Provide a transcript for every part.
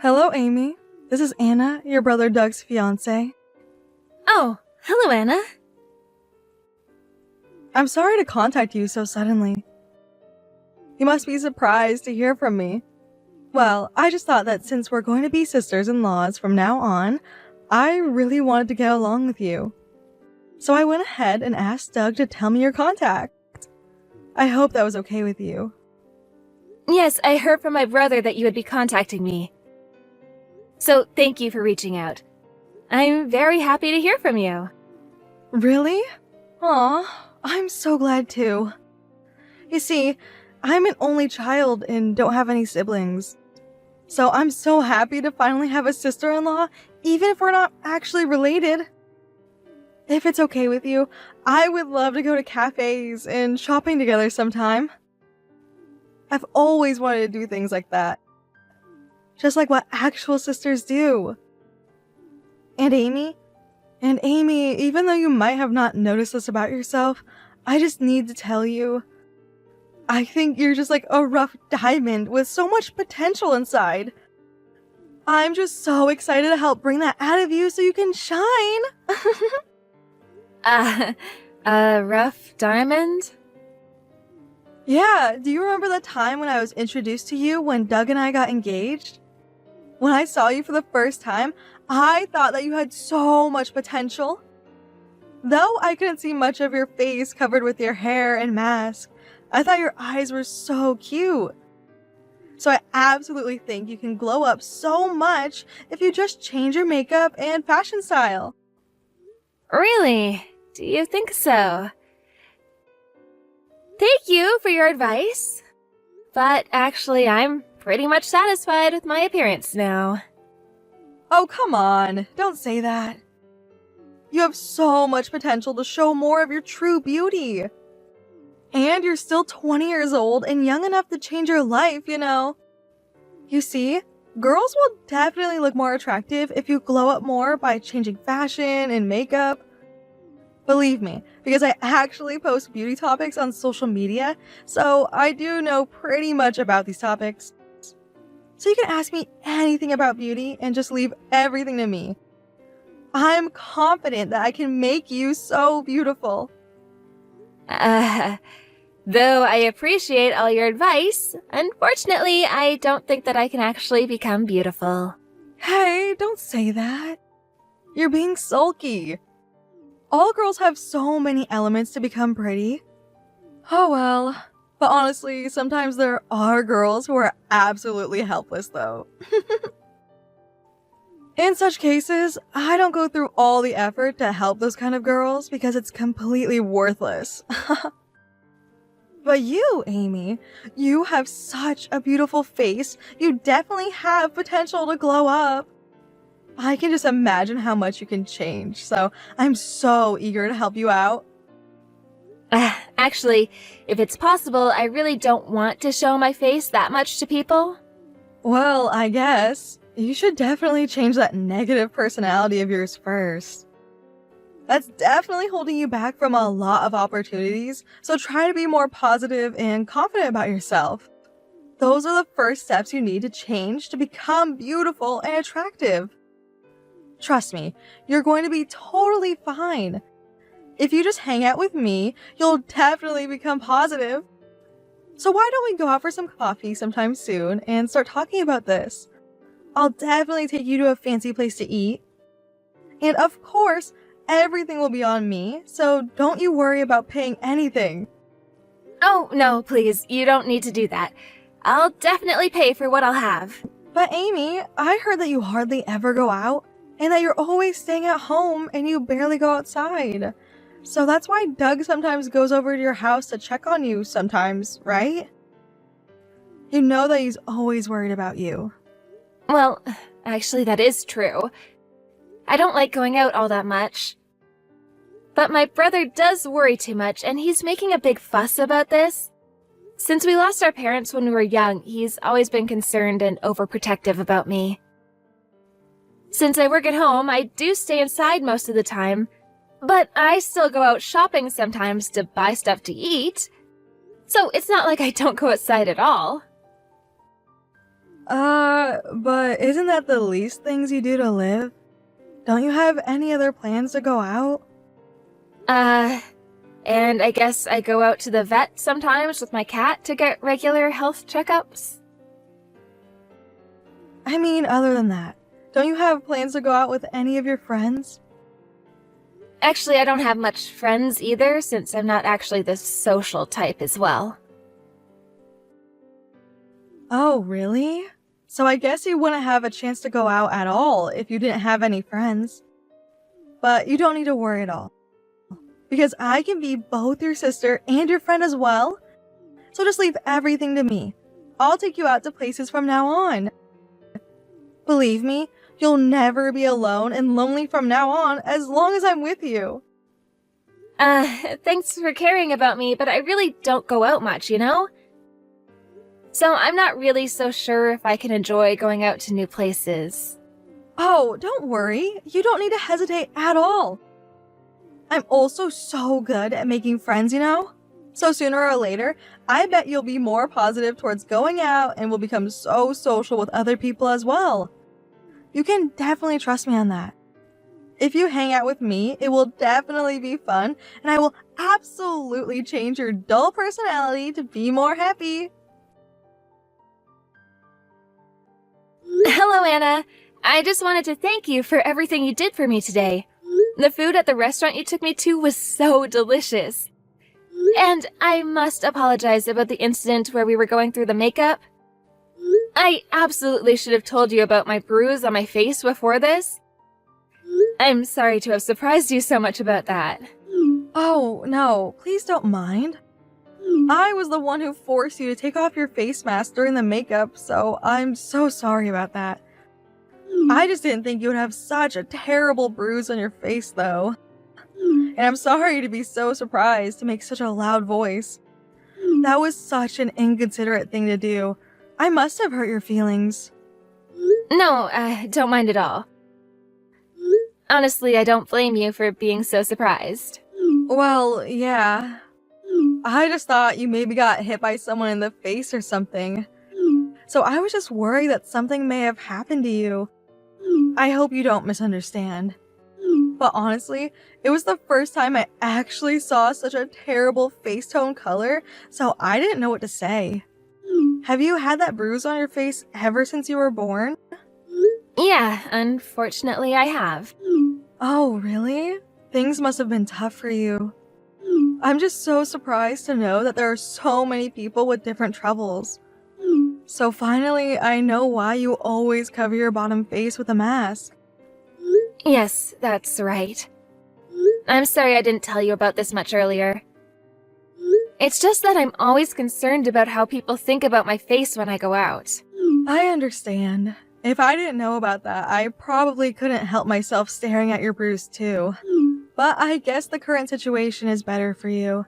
Hello, Amy. This is Anna, your brother Doug's fiancé. Oh, hello, Anna. I'm sorry to contact you so suddenly. You must be surprised to hear from me. Well, I just thought that since we're going to be sisters-in-laws from now on, I really wanted to get along with you. So I went ahead and asked Doug to tell me your contact. I hope that was okay with you. Yes, I heard from my brother that you would be contacting me. So thank you for reaching out. I'm very happy to hear from you. Really? Aw, I'm so glad too. You see, I'm an only child and don't have any siblings. So I'm so happy to finally have a sister-in-law, even if we're not actually related. If it's okay with you, I would love to go to cafes and shopping together sometime. I've always wanted to do things like that. Just like what actual sisters do. And Amy, even though you might have not noticed this about yourself, I just need to tell you, I think you're just like a rough diamond with so much potential inside. I'm just so excited to help bring that out of you so you can shine. A rough diamond? Yeah, do you remember the time when I was introduced to you when Doug and I got engaged? When I saw you for the first time, I thought that you had so much potential. Though I couldn't see much of your face covered with your hair and mask, I thought your eyes were so cute. So I absolutely think you can glow up so much if you just change your makeup and fashion style. Really? Do you think so? Thank you for your advice. But actually, I'm pretty much satisfied with my appearance now. Oh, come on. Don't say that. You have so much potential to show more of your true beauty. And you're still 20 years old and young enough to change your life, you know. You see, girls will definitely look more attractive if you glow up more by changing fashion and makeup. Believe me, because I actually post beauty topics on social media, so I do know pretty much about these topics. So you can ask me anything about beauty and just leave everything to me. I'm confident that I can make you so beautiful. Though I appreciate all your advice, unfortunately, I don't think that I can actually become beautiful. Hey, don't say that. You're being sulky. All girls have so many elements to become pretty. Oh well. But honestly, sometimes there are girls who are absolutely helpless though. In such cases, I don't go through all the effort to help those kind of girls because it's completely worthless. But you, Amy, you have such a beautiful face. You definitely have potential to glow up. I can just imagine how much you can change, so I'm so eager to help you out. Actually, if it's possible, I really don't want to show my face that much to people. Well, I guess you should definitely change that negative personality of yours first. That's definitely holding you back from a lot of opportunities, so try to be more positive and confident about yourself. Those are the first steps you need to change to become beautiful and attractive. Trust me, you're going to be totally fine. If you just hang out with me, you'll definitely become positive. So why don't we go out for some coffee sometime soon and start talking about this? I'll definitely take you to a fancy place to eat. And of course, everything will be on me, so don't you worry about paying anything. Oh, no, please, you don't need to do that. I'll definitely pay for what I'll have. But Amy, I heard that you hardly ever go out, and that you're always staying at home and you barely go outside. So that's why Doug sometimes goes over to your house to check on you sometimes, right? You know that he's always worried about you. Well, actually that is true. I don't like going out all that much. But my brother does worry too much, and he's making a big fuss about this. Since we lost our parents when we were young, he's always been concerned and overprotective about me. Since I work at home, I do stay inside most of the time, but I still go out shopping sometimes to buy stuff to eat. So it's not like I don't go outside at all. But isn't that the least things you do to live? Don't you have any other plans to go out? And I guess I go out to the vet sometimes with my cat to get regular health checkups. I mean, other than that, don't you have plans to go out with any of your friends? Actually, I don't have much friends either, since I'm not actually the social type as well. Oh, really? So I guess you wouldn't have a chance to go out at all if you didn't have any friends. But you don't need to worry at all, because I can be both your sister and your friend as well. So just leave everything to me. I'll take you out to places from now on. Believe me, you'll never be alone and lonely from now on as long as I'm with you. Thanks for caring about me, but I really don't go out much, you know? So I'm not really so sure if I can enjoy going out to new places. Oh, don't worry. You don't need to hesitate at all. I'm also so good at making friends, you know? So sooner or later, I bet you'll be more positive towards going out and will become so social with other people as well. You can definitely trust me on that. If you hang out with me, it will definitely be fun, and I will absolutely change your dull personality to be more happy. Hello, Anna. I just wanted to thank you for everything you did for me today. The food at the restaurant you took me to was so delicious. And I must apologize about the incident where we were going through the makeup. I absolutely should have told you about my bruise on my face before this. I'm sorry to have surprised you so much about that. Oh, no, please don't mind. I was the one who forced you to take off your face mask during the makeup, so I'm so sorry about that. I just didn't think you would have such a terrible bruise on your face, though. And I'm sorry to be so surprised to make such a loud voice. That was such an inconsiderate thing to do. I must have hurt your feelings. No, don't mind at all. Honestly, I don't blame you for being so surprised. Well, yeah. I just thought you maybe got hit by someone in the face or something. So I was just worried that something may have happened to you. I hope you don't misunderstand. But honestly, it was the first time I actually saw such a terrible face tone color, so I didn't know what to say. Have you had that bruise on your face ever since you were born? Yeah, unfortunately I have. Oh, really? Things must have been tough for you. I'm just so surprised to know that there are so many people with different troubles. So finally, I know why you always cover your bottom face with a mask. Yes, that's right. I'm sorry I didn't tell you about this much earlier. It's just that I'm always concerned about how people think about my face when I go out. I understand. If I didn't know about that, I probably couldn't help myself staring at your bruise too. But I guess the current situation is better for you.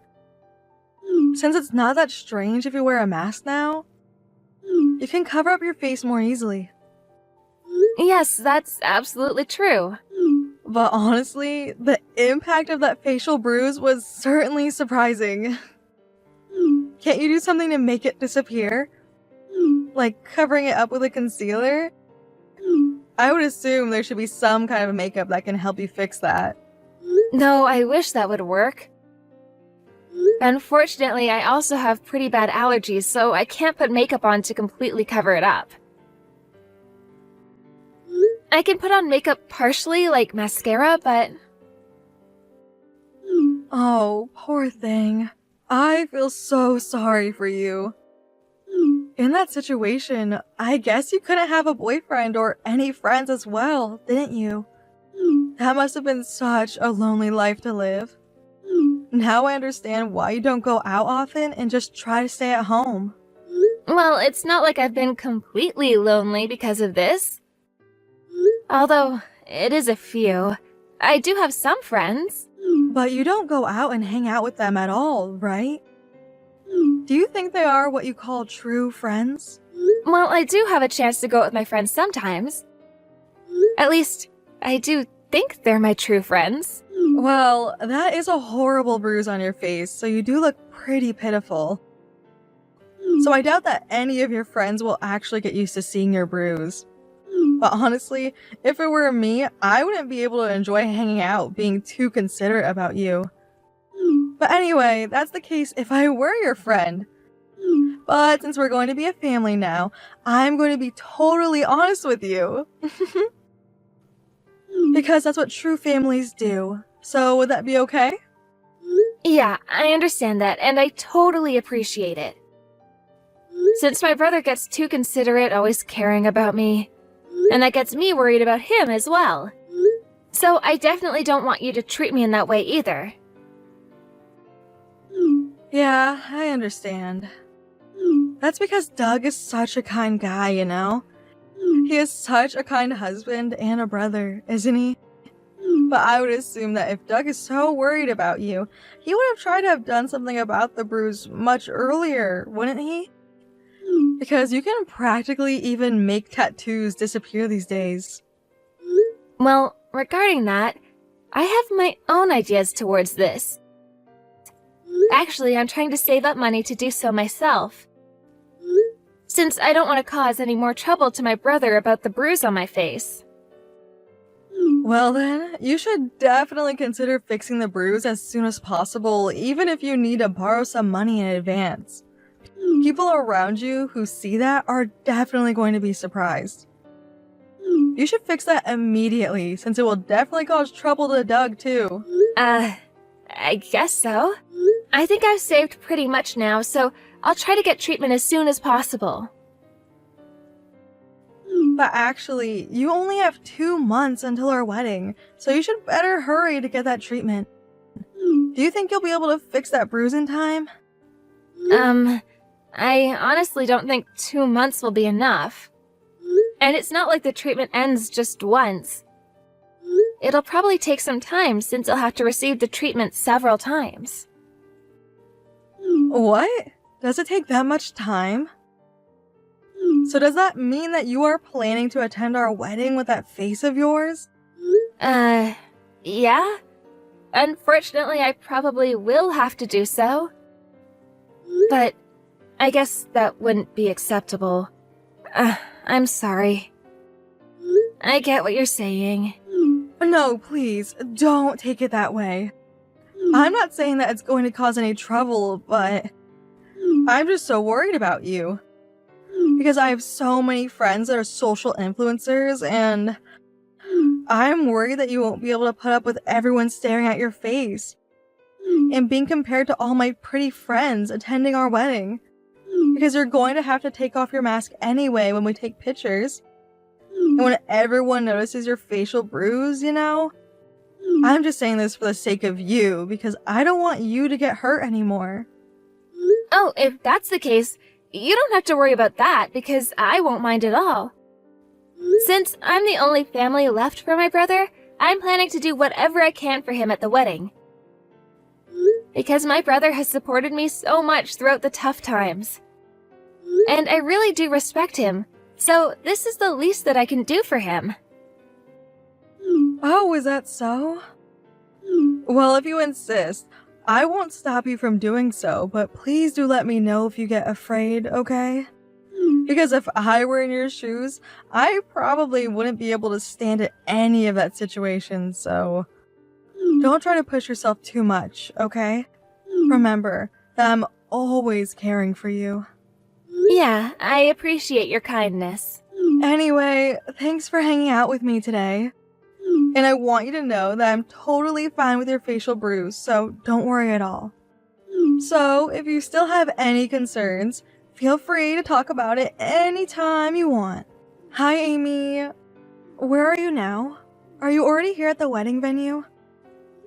Since it's not that strange if you wear a mask now, you can cover up your face more easily. Yes, that's absolutely true. But honestly, the impact of that facial bruise was certainly surprising. Can't you do something to make it disappear? Like covering it up with a concealer? I would assume there should be some kind of makeup that can help you fix that. No, I wish that would work. Unfortunately, I also have pretty bad allergies, so I can't put makeup on to completely cover it up. I can put on makeup partially, like mascara, but... Oh, poor thing. I feel so sorry for you. In that situation, I guess you couldn't have a boyfriend or any friends as well, didn't you? That must have been such a lonely life to live. Now I understand why you don't go out often and just try to stay at home. Well, it's not like I've been completely lonely because of this. Although, it is a few. I do have some friends. But you don't go out and hang out with them at all, right? Do you think they are what you call true friends? Well, I do have a chance to go out with my friends sometimes. At least, I do think they're my true friends. Well, that is a horrible bruise on your face, so you do look pretty pitiful. So I doubt that any of your friends will actually get used to seeing your bruise. But honestly, if it were me, I wouldn't be able to enjoy hanging out being too considerate about you. But anyway, that's the case if I were your friend. But since we're going to be a family now, I'm going to be totally honest with you. Because that's what true families do. So would that be okay? Yeah, I understand that, and I totally appreciate it. Since my brother gets too considerate, always caring about me, and that gets me worried about him as well. So I definitely don't want you to treat me in that way either. Yeah, I understand. That's because Doug is such a kind guy, you know? He is such a kind husband and a brother, isn't he? But I would assume that if Doug is so worried about you, he would have tried to have done something about the bruise much earlier, wouldn't he? Because you can practically even make tattoos disappear these days. Well, regarding that, I have my own ideas towards this. Actually, I'm trying to save up money to do so myself, since I don't want to cause any more trouble to my brother about the bruise on my face. Well then, you should definitely consider fixing the bruise as soon as possible, even if you need to borrow some money in advance. People around you who see that are definitely going to be surprised. You should fix that immediately, since it will definitely cause trouble to Doug too. I guess so. I think I've saved pretty much now, so I'll try to get treatment as soon as possible. But actually, you only have 2 months until our wedding, so you should better hurry to get that treatment. Do you think you'll be able to fix that bruise in time? I honestly don't think 2 months will be enough. And it's not like the treatment ends just once. It'll probably take some time since I'll have to receive the treatment several times. What? Does it take that much time? So does that mean that you are planning to attend our wedding with that face of yours? Yeah? Unfortunately, I probably will have to do so. But I guess that wouldn't be acceptable. I'm sorry. I get what you're saying. No, please, don't take it that way. I'm not saying that it's going to cause any trouble, but I'm just so worried about you. Because I have so many friends that are social influencers, and I'm worried that you won't be able to put up with everyone staring at your face and being compared to all my pretty friends attending our wedding. Because you're going to have to take off your mask anyway when we take pictures. And when everyone notices your facial bruise, you know? I'm just saying this for the sake of you, because I don't want you to get hurt anymore. Oh, if that's the case, you don't have to worry about that, because I won't mind at all. Since I'm the only family left for my brother, I'm planning to do whatever I can for him at the wedding. Because my brother has supported me so much throughout the tough times. And I really do respect him, so this is the least that I can do for him. Oh, is that so? Well, if you insist, I won't stop you from doing so, but please do let me know if you get afraid, okay? Because if I were in your shoes, I probably wouldn't be able to stand at any of that situation, so don't try to push yourself too much, okay? Remember that I'm always caring for you. Yeah, I appreciate your kindness. Anyway, thanks for hanging out with me today. And I want you to know that I'm totally fine with your facial bruise, so don't worry at all. So, if you still have any concerns, feel free to talk about it anytime you want. Hi, Amy. Where are you now? Are you already here at the wedding venue?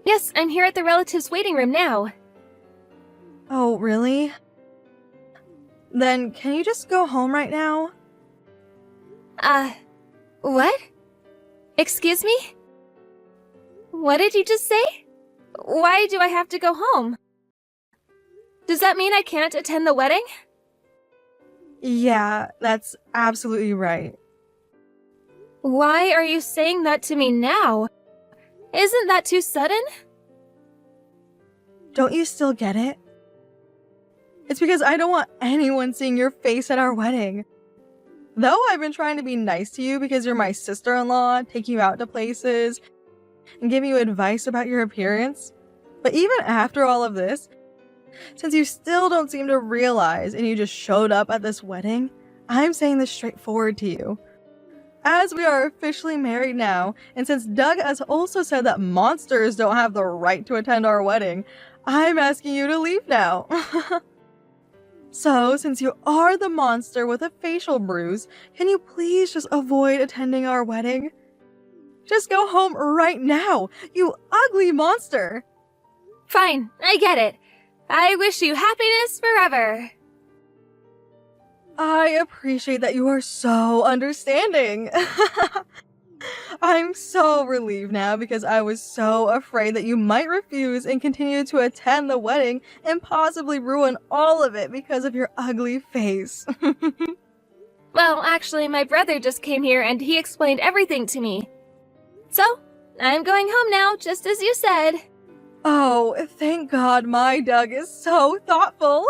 Yes, I'm here at the relatives' waiting room now. Oh, really? Then can you just go home right now? What? Excuse me? What did you just say? Why do I have to go home? Does that mean I can't attend the wedding? Yeah, that's absolutely right. Why are you saying that to me now? Isn't that too sudden? Don't you still get it? It's because I don't want anyone seeing your face at our wedding. Though I've been trying to be nice to you because you're my sister-in-law, taking you out to places, and giving you advice about your appearance. But even after all of this, since you still don't seem to realize and you just showed up at this wedding, I'm saying this straightforward to you. As we are officially married now, and since Doug has also said that monsters don't have the right to attend our wedding, I'm asking you to leave now. So, since you are the monster with a facial bruise, can you please just avoid attending our wedding? Just go home right now, you ugly monster! Fine, I get it. I wish you happiness forever. I appreciate that you are so understanding. I'm so relieved now because I was so afraid that you might refuse and continue to attend the wedding and possibly ruin all of it because of your ugly face. Well, actually, my brother just came here and he explained everything to me. So, I'm going home now, just as you said. Oh, thank God my Doug is so thoughtful.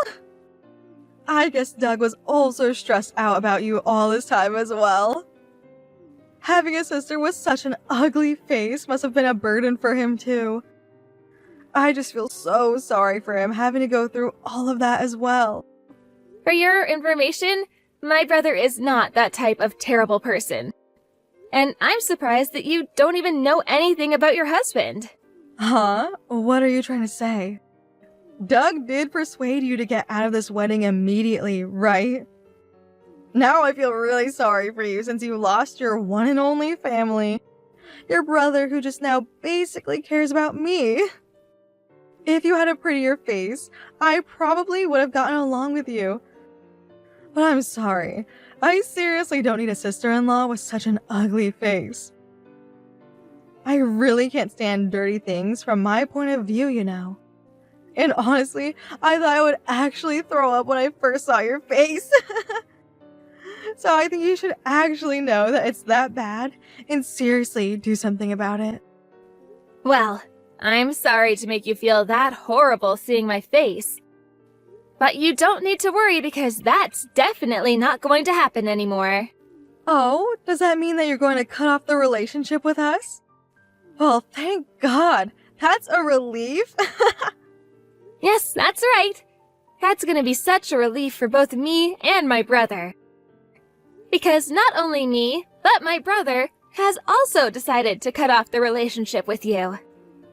I guess Doug was also stressed out about you all this time as well. Having a sister with such an ugly face must have been a burden for him too. I just feel so sorry for him having to go through all of that as well. For your information, my brother is not that type of terrible person. And I'm surprised that you don't even know anything about your husband. Huh? What are you trying to say? Doug did persuade you to get out of this wedding immediately, right? Now I feel really sorry for you since you lost your one and only family. Your brother who just now basically cares about me. If you had a prettier face, I probably would have gotten along with you. But I'm sorry. I seriously don't need a sister-in-law with such an ugly face. I really can't stand dirty things from my point of view, you know. And honestly, I thought I would actually throw up when I first saw your face. So I think you should actually know that it's that bad and seriously do something about it. Well, I'm sorry to make you feel that horrible seeing my face. But you don't need to worry because that's definitely not going to happen anymore. Oh, does that mean that you're going to cut off the relationship with us? Well, thank God. That's a relief. Yes, that's right. That's gonna be such a relief for both me and my brother. Because not only me, but my brother has also decided to cut off the relationship with you.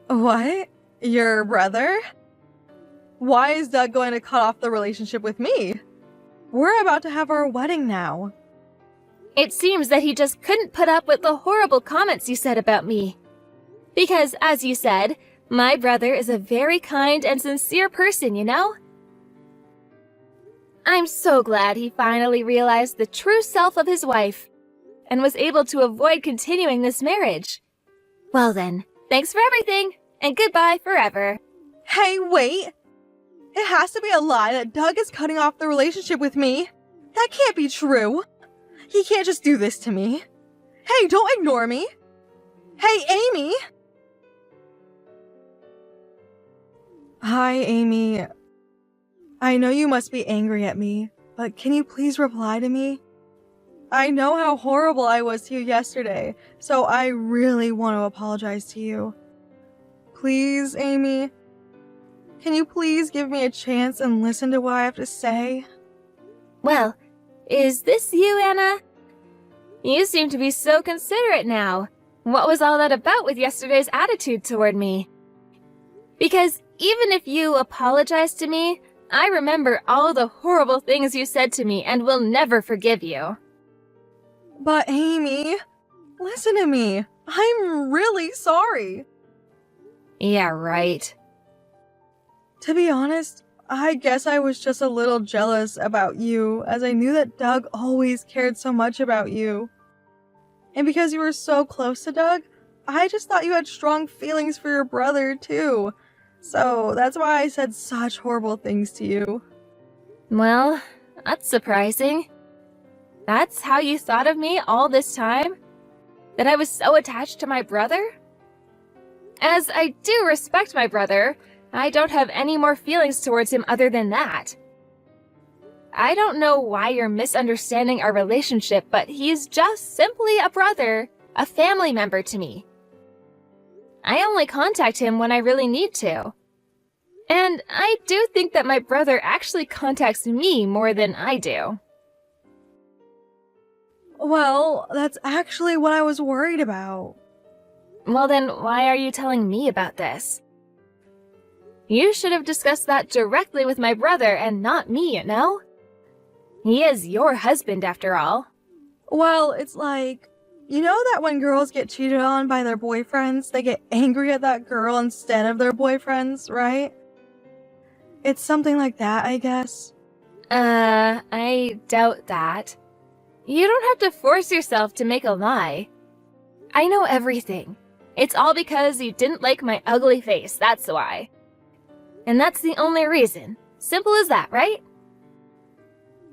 What? Your brother? Why is Doug going to cut off the relationship with me? We're about to have our wedding now. It seems that he just couldn't put up with the horrible comments you said about me. Because, as you said, my brother is a very kind and sincere person, you know? I'm so glad he finally realized the true self of his wife and was able to avoid continuing this marriage. Well then, thanks for everything, and goodbye forever. Hey, wait! It has to be a lie that Doug is cutting off the relationship with me. That can't be true. He can't just do this to me. Hey, don't ignore me. Hey, Amy! Hi, Amy. I know you must be angry at me, but can you please reply to me? I know how horrible I was to you yesterday, so I really want to apologize to you. Please, Amy? Can you please give me a chance and listen to what I have to say? Well, is this you, Anna? You seem to be so considerate now. What was all that about with yesterday's attitude toward me? Because even if you apologize to me, I remember all the horrible things you said to me and will never forgive you. But Amy, listen to me. I'm really sorry. Yeah, right. To be honest, I guess I was just a little jealous about you, as I knew that Doug always cared so much about you. And because you were so close to Doug, I just thought you had strong feelings for your brother, too. So that's why I said such horrible things to you. Well, that's surprising. That's how you thought of me all this time? That I was so attached to my brother? As I do respect my brother, I don't have any more feelings towards him other than that. I don't know why you're misunderstanding our relationship, but he's just simply a brother, a family member to me. I only contact him when I really need to. And I do think that my brother actually contacts me more than I do. Well, that's actually what I was worried about. Well then, why are you telling me about this? You should have discussed that directly with my brother and not me, you know? He is your husband after all. Well, it's like, you know that when girls get cheated on by their boyfriends, they get angry at that girl instead of their boyfriends, right? It's something like that, I guess. I doubt that. You don't have to force yourself to make a lie. I know everything. It's all because you didn't like my ugly face, that's why. And that's the only reason. Simple as that, right?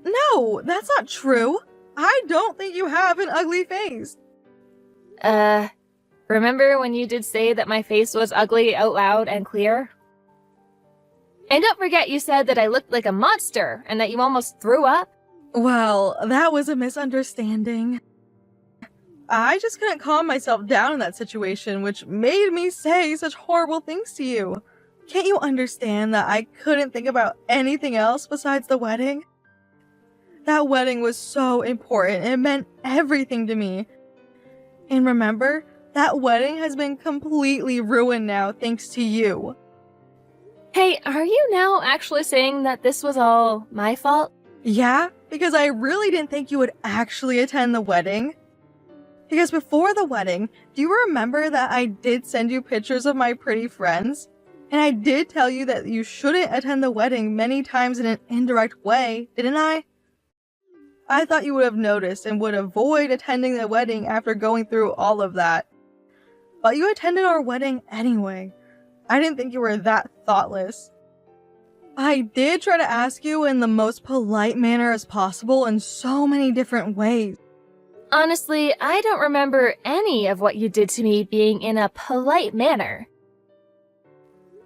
No, that's not true. I don't think you have an ugly face. Remember when you did say that my face was ugly out loud and clear? And don't forget you said that I looked like a monster and that you almost threw up? Well, that was a misunderstanding. I just couldn't calm myself down in that situation, which made me say such horrible things to you. Can't you understand that I couldn't think about anything else besides the wedding? That wedding was so important. It meant everything to me. And remember, that wedding has been completely ruined now thanks to you. Hey, are you now actually saying that this was all my fault? Yeah, because I really didn't think you would actually attend the wedding. Because before the wedding, do you remember that I did send you pictures of my pretty friends? And I did tell you that you shouldn't attend the wedding many times in an indirect way, didn't I? I thought you would have noticed and would avoid attending the wedding after going through all of that. But you attended our wedding anyway. I didn't think you were that thoughtless. I did try to ask you in the most polite manner as possible in so many different ways. Honestly, I don't remember any of what you did to me being in a polite manner.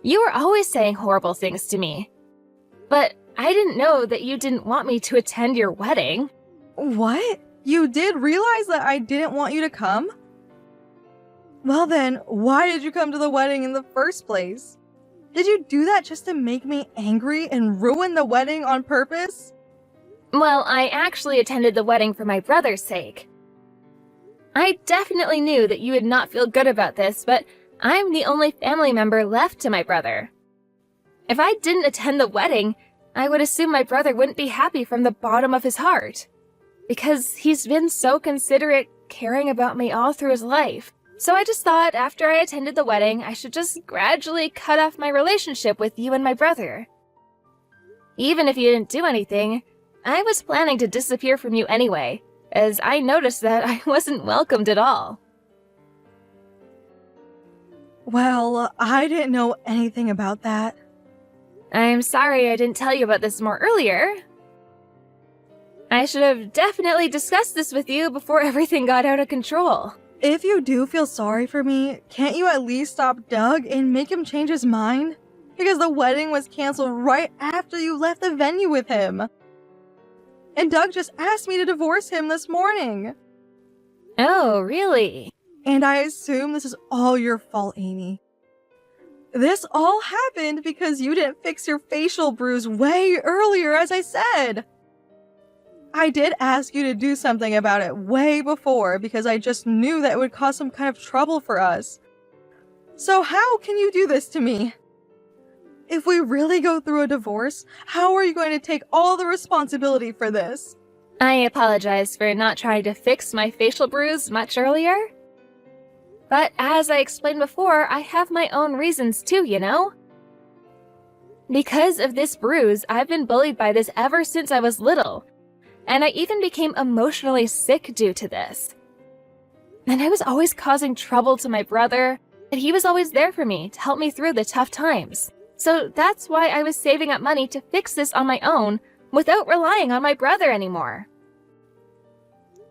You were always saying horrible things to me. But I didn't know that you didn't want me to attend your wedding. What? You did realize that I didn't want you to come? Well then, why did you come to the wedding in the first place? Did you do that just to make me angry and ruin the wedding on purpose? Well, I actually attended the wedding for my brother's sake. I definitely knew that you would not feel good about this, but I'm the only family member left to my brother. If I didn't attend the wedding, I would assume my brother wouldn't be happy from the bottom of his heart. Because he's been so considerate, caring about me all through his life. So I just thought after I attended the wedding, I should just gradually cut off my relationship with you and my brother. Even if you didn't do anything, I was planning to disappear from you anyway, as I noticed that I wasn't welcomed at all. Well, I didn't know anything about that. I'm sorry I didn't tell you about this more earlier. I should have definitely discussed this with you before everything got out of control. If you do feel sorry for me, can't you at least stop Doug and make him change his mind? Because the wedding was canceled right after you left the venue with him. And Doug just asked me to divorce him this morning. Oh, really? And I assume this is all your fault, Amy. This all happened because you didn't fix your facial bruise way earlier, as I said. I did ask you to do something about it way before because I just knew that it would cause some kind of trouble for us. So how can you do this to me? If we really go through a divorce, how are you going to take all the responsibility for this? I apologize for not trying to fix my facial bruise much earlier. But as I explained before, I have my own reasons too, you know? Because of this bruise, I've been bullied by this ever since I was little. And I even became emotionally sick due to this. And I was always causing trouble to my brother, and he was always there for me to help me through the tough times. So that's why I was saving up money to fix this on my own without relying on my brother anymore.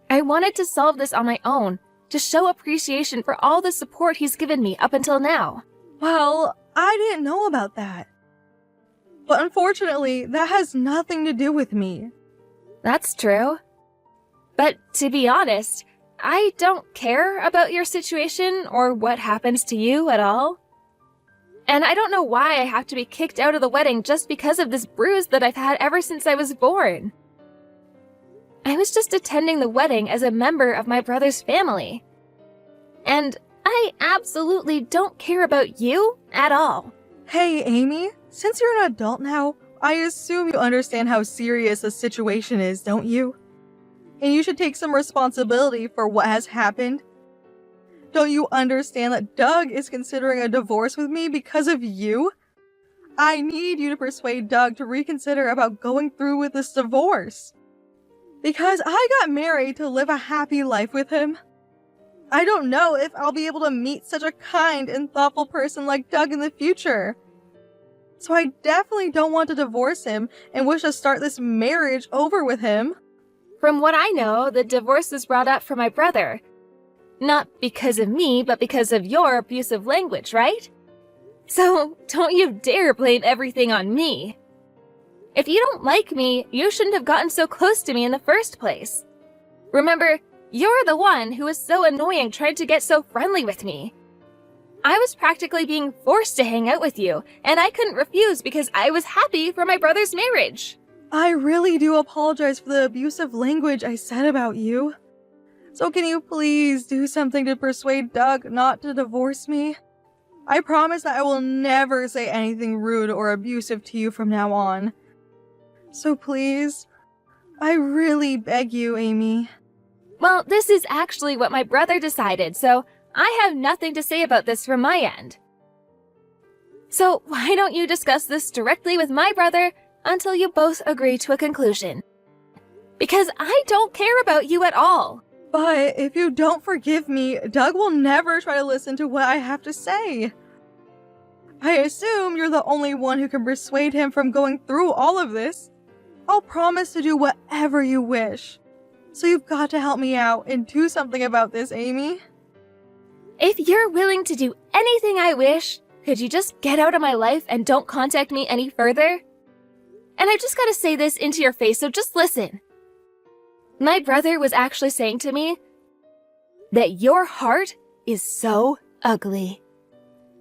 I wanted to solve this on my own to show appreciation for all the support he's given me up until now. Well, I didn't know about that. But unfortunately, that has nothing to do with me. That's true. But to be honest, I don't care about your situation or what happens to you at all. And I don't know why I have to be kicked out of the wedding just because of this bruise that I've had ever since I was born. I was just attending the wedding as a member of my brother's family. And I absolutely don't care about you at all. Hey, Amy, since you're an adult now, I assume you understand how serious the situation is, don't you? And you should take some responsibility for what has happened. Don't you understand that Doug is considering a divorce with me because of you? I need you to persuade Doug to reconsider about going through with this divorce. Because I got married to live a happy life with him. I don't know if I'll be able to meet such a kind and thoughtful person like Doug in the future. So I definitely don't want to divorce him and wish to start this marriage over with him. From what I know, the divorce was brought up for my brother. Not because of me, but because of your abusive language, right? So don't you dare blame everything on me. If you don't like me, you shouldn't have gotten so close to me in the first place. Remember, you're the one who was so annoying trying to get so friendly with me. I was practically being forced to hang out with you, and I couldn't refuse because I was happy for my brother's marriage. I really do apologize for the abusive language I said about you. So can you please do something to persuade Doug not to divorce me? I promise that I will never say anything rude or abusive to you from now on. So please, I really beg you, Amy. Well, this is actually what my brother decided, so I have nothing to say about this from my end. So why don't you discuss this directly with my brother until you both agree to a conclusion? Because I don't care about you at all. But if you don't forgive me, Doug will never try to listen to what I have to say. I assume you're the only one who can persuade him from going through all of this. I'll promise to do whatever you wish. So you've got to help me out and do something about this, Amy. If you're willing to do anything I wish, could you just get out of my life and don't contact me any further? And I've just got to say this into your face, so just listen. My brother was actually saying to me that your heart is so ugly.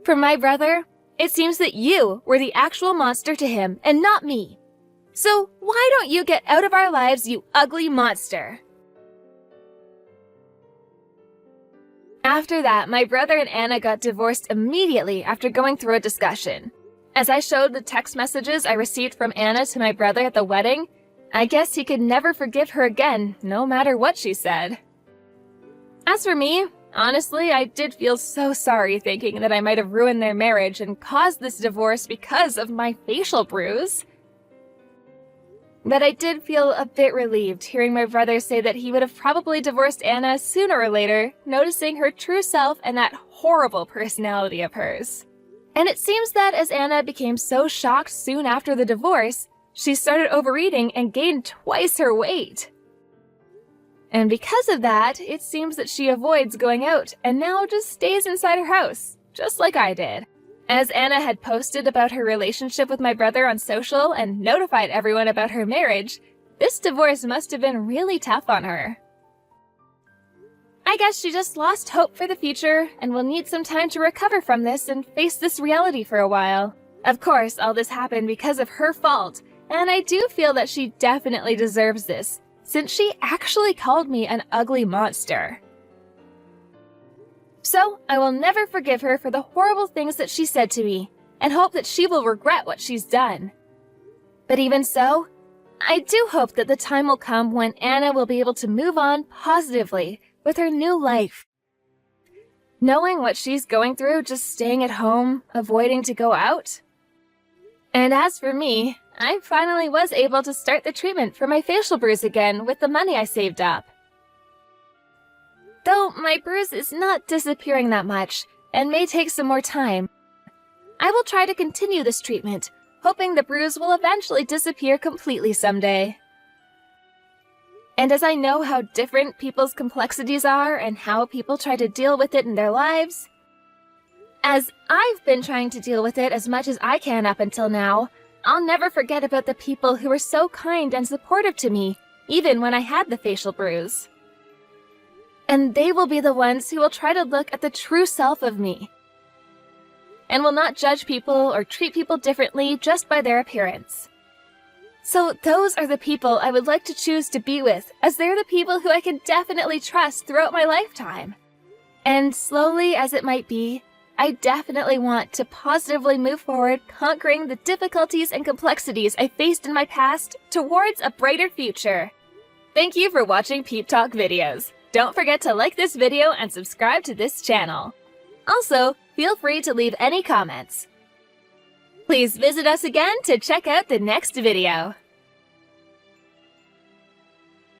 For my brother, it seems that you were the actual monster to him and not me. So why don't you get out of our lives, you ugly monster? After that, my brother and Anna got divorced immediately after going through a discussion. As I showed the text messages I received from Anna to my brother at the wedding, I guess he could never forgive her again, no matter what she said. As for me, honestly, I did feel so sorry thinking that I might have ruined their marriage and caused this divorce because of my facial bruise. But I did feel a bit relieved hearing my brother say that he would have probably divorced Anna sooner or later, noticing her true self and that horrible personality of hers. And it seems that as Anna became so shocked soon after the divorce, she started overeating and gained twice her weight. And because of that, it seems that she avoids going out and now just stays inside her house, just like I did. As Anna had posted about her relationship with my brother on social and notified everyone about her marriage, this divorce must have been really tough on her. I guess she just lost hope for the future and will need some time to recover from this and face this reality for a while. Of course, all this happened because of her fault, and I do feel that she definitely deserves this, since she actually called me an ugly monster. So, I will never forgive her for the horrible things that she said to me, and hope that she will regret what she's done. But even so, I do hope that the time will come when Anna will be able to move on positively with her new life. Knowing what she's going through, just staying at home, avoiding to go out. And as for me, I finally was able to start the treatment for my facial bruise again with the money I saved up. Though my bruise is not disappearing that much and may take some more time, I will try to continue this treatment, hoping the bruise will eventually disappear completely someday. And as I know how different people's complexities are and how people try to deal with it in their lives, as I've been trying to deal with it as much as I can up until now, I'll never forget about the people who were so kind and supportive to me, even when I had the facial bruise. And they will be the ones who will try to look at the true self of me, and will not judge people or treat people differently just by their appearance. So those are the people I would like to choose to be with, as they're the people who I can definitely trust throughout my lifetime. And slowly as it might be, I definitely want to positively move forward, conquering the difficulties and complexities I faced in my past towards a brighter future. Thank you for watching Peep Talk videos. Don't forget to like this video and subscribe to this channel. Also, feel free to leave any comments. Please visit us again to check out the next video.